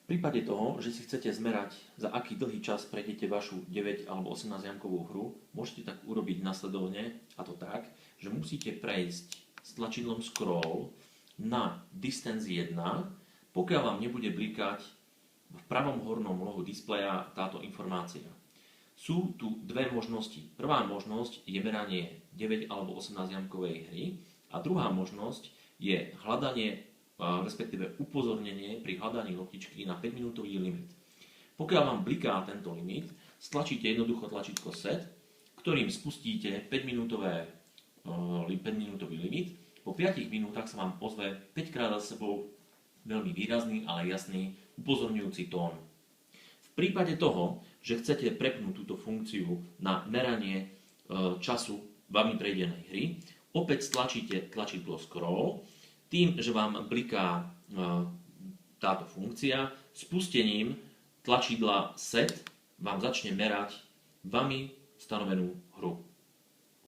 V prípade toho, že si chcete zmerať, za aký dlhý čas prejdete vašu 9 alebo 18 jamkovú hru, môžete tak urobiť nasledovne, a to tak, že musíte prejsť s tlačidlom Scroll na Distance 1, pokiaľ vám nebude blikať v pravom hornom rohu displeja táto informácia. Sú tu dve možnosti. Prvá možnosť je meranie 9 alebo 18 jamkovej hry a druhá možnosť je hľadanie, respektíve upozornenie pri hľadaní loptičky na 5-minútový limit. Pokiaľ vám bliká tento limit, stlačíte jednoducho tlačítko Set, ktorým spustíte 5-minútový limit. Po 5 minútach sa vám ozve 5 krát za sebou veľmi výrazný, ale jasný upozorňujúci tón. V prípade toho, že chcete prepnúť túto funkciu na meranie času vami prejdenej hry, opäť stlačíte tlačidlo Scroll. Tým, že vám bliká táto funkcia, spustením tlačidla Set vám začne merať vami stanovenú hru.